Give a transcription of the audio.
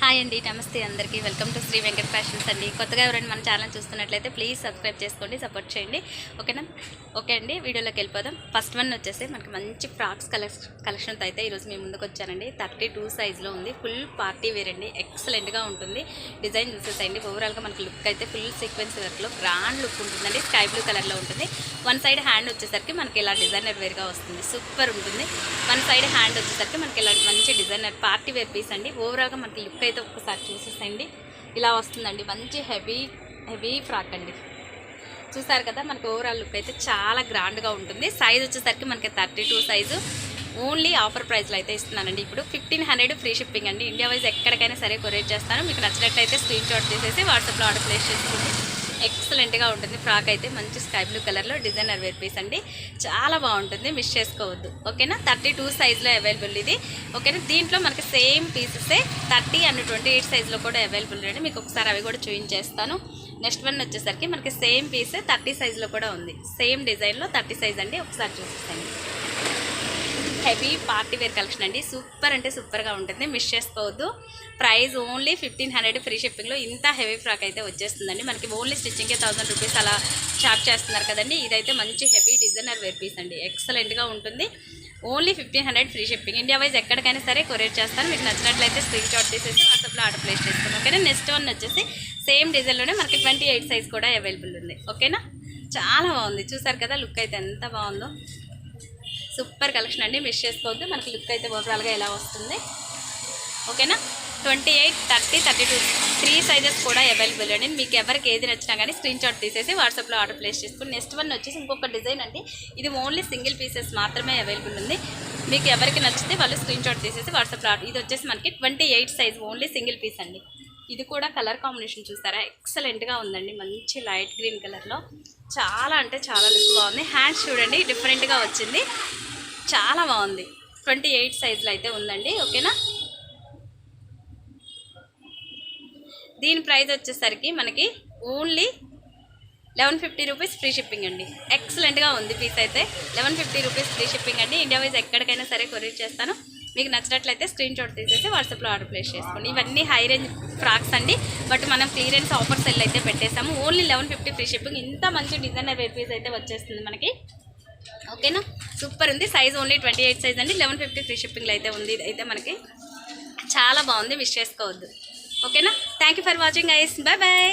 Hi అండి, నమస్తే అందరికీ. Welcome to Shri Venkat fashions అండి. కొత్తగా ఎవరైనా మన ఛానల్ చూస్తున్నట్లయితే ప్లీజ్ సబ్స్క్రైబ్ చేసుకోండి, సపోర్ట్ చేయండి. ఓకేనా? ఓకే అండి, వీడియోలోకి వెళ్ళిపోదాం. ఫస్ట్ వన్ వచ్చేసి మనకి మంచి ఫ్రాక్స్ కలెక్షన్తో అయితే ఈరోజు మేము ముందుకు వచ్చానండి. 32 సైజ్లో ఉంది. ఫుల్ పార్టీ వేర్ అండి, ఎక్సలెంట్గా ఉంటుంది. డిజైన్ చూసేసేయండి. ఓవరాల్గా మనకి లుక్ అయితే ఫుల్ సీక్వెన్స్ వర్క్లో గ్రాండ్ లుక్ ఉంటుందండి. స్కై బ్లూ కలర్లో ఉంటుంది. వన్ సైడ్ హ్యాండ్ వచ్చేసరికి మనకి ఇలా డిజైనర్ వేర్గా వస్తుంది, సూపర్ ఉంటుంది. వన్ సైడ్ హ్యాండ్ వచ్చేసరికి మనకి ఇలా మంచి డిజైనర్ పార్టీ వేర్ పీస్ అండి. ఓవరాల్గా మనకి లుక్ అయితే ఒక్కసారి చూసేసండి, ఇలా వస్తుందండి. మంచి హెవీ ఫ్రాక్ అండి. చూసారు కదా, మనకి ఓవరాల్ లుక్ అయితే చాలా గ్రాండ్గా ఉంటుంది. సైజ్ వచ్చేసరికి మనకి 32 సైజు. ఓన్లీ ఆఫర్ ప్రైస్లో అయితే ఇస్తున్నానండి. ఇప్పుడు 1500 ఫ్రీ షిప్పింగ్ అండి. ఇండియా వైజ్ ఎక్కడికైనా సరే కొరియర్ చేస్తాను. మీకు నచ్చినట్లయితే స్క్రీన్ షాట్ తీసేసి వాట్సాప్లో ఆర్డర్ ప్లేస్ చేసుకోండి. ఎక్సలెంట్గా ఉంటుంది. ఫ్రాక్ అయితే మంచి స్కై బ్లూ కలర్లో డిజైనర్ వేర్ పీస్ అండి, చాలా బాగుంటుంది, మిస్ చేసుకోవద్దు. ఓకేనా? 32 సైజ్లో అవైలబుల్ ఇది. ఓకేనా? దీంట్లో మనకి సేమ్ పీసెసే 30 అండ్ 28 సైజ్లో కూడా అవైలబుల్ అండి. మీకు ఒకసారి అవి కూడా చూపించేస్తాను. నెక్స్ట్ వన్ వచ్చేసరికి మనకి సేమ్ పీసే 30 సైజ్లో కూడా ఉంది. సేమ్ డిజైన్లో 30 సైజ్ అండి. ఒకసారి చూసేస్తాను. హెవీ పార్టీ వేర్ కలెక్షన్ అండి. సూపర్ అంటే సూపర్గా ఉంటుంది, మిస్ చేసుకోవద్దు. ప్రైస్ ఓన్లీ 1500 ఫ్రీ షిప్పింగ్లో ఇంత హెవీ ఫ్రాక్ అయితే వచ్చేస్తుందండి. మనకి ఓన్లీ స్టిచ్చింగ్కే 1000 రూపీస్ అలా చార్జ్ చేస్తున్నారు కదండి. ఇదైతే మంచి హెవీ డిజైనర్ వేర్ పీస్ అండి, ఎక్సలెంట్గా ఉంటుంది. Only 1500 free shipping. India wise ఎక్కడికైనా సరే కొరియర్ చేస్తాను. మీకు నచ్చినట్లయితే స్క్రీన్ షాట్ తీసేసి వాట్సాప్లో ఆర్డర్ ప్లేస్ చేసుకోండి. ఓకేనా? నెక్స్ట్ వన్ వచ్చేసి సేమ్ డిజైన్లోనే మనకి 28 సైజ్ కూడా అవైలబుల్ ఉంది. ఓకేనా? చాలా బాగుంది. చూసారు కదా, లుక్ అయితే ఎంత బాగుందో. సూపర్ కలెక్షన్ అండి, మిస్ చేసుకోవద్దు. మనకి లుక్ అయితే ఓవరాల్గా ఎలా వస్తుంది. ఓకేనా? 28, 30, 32 3 సైజెస్ కూడా అవైలబుల్ అండి. మీకు ఎవరికి ఏది నచ్చినా కానీ స్క్రీన్ షాట్ తీసేసి వాట్సాప్లో ఆర్డర్ ప్లేస్ చేసుకుని. నెక్స్ట్ వన్ వచ్చేసి ఇంకొక డిజైన్ అండి. ఇది ఓన్లీ సింగిల్ పీసెస్ మాత్రమే అవైలబుల్ ఉంది. మీకు ఎవరికి నచ్చితే వాళ్ళు స్క్రీన్ షాట్ తీసేసి వాట్సాప్లో ఆర్డర్. ఇది వచ్చేసి మనకి 28 సైజ్ ఓన్లీ సింగిల్ పీస్ అండి. ఇది కూడా కలర్ కాంబినేషన్ చూస్తారా, ఎక్సలెంట్గా ఉందండి. మంచి లైట్ గ్రీన్ కలర్లో చాలా అంటే చాలా లుక్ బాగుంది. హ్యాండ్స్ చూడండి, డిఫరెంట్గా వచ్చింది, చాలా బాగుంది. 28 సైజులో అయితే ఉందండి. ఓకేనా? దీని ప్రైస్ వచ్చేసరికి మనకి ఓన్లీ 1150 రూపీస్ ఫ్రీ షిప్పింగ్ అండి. ఎక్సలెంట్గా ఉంది పీస్ అయితే. 1150 రూపీస్ ఫ్రీ షిప్పింగ్ అండి. ఇండియా వైజ్ ఎక్కడికైనా సరే కొరియర్ చేస్తాను. మీకు నచ్చినట్లయితే స్క్రీన్ షాట్ తీసేసి వాట్సాప్లో ఆర్డర్ ప్లేస్ చేసుకోండి. ఇవన్నీ హై రేంజ్ ఫ్రాక్స్ అండి, బట్ మనం క్లియరెన్స్ ఆఫర్ సెల్ అయితే పెట్టేసాము. Only 1150 free shipping. ఇంత మంచి డిజైనర్ వేర్ పీస్ అయితే వచ్చేస్తుంది మనకి. ఓకేనా? సూపర్ ఉంది. సైజ్ ఓన్లీ 28 సైజ్ అండి. 1150 ఫ్రీ షిప్పింగ్లో అయితే ఉంది. ఇది అయితే మనకి చాలా బాగుంది, మిస్ చేసుకోవద్దు. ఓకేనా? Thank you for watching guys. Bye bye.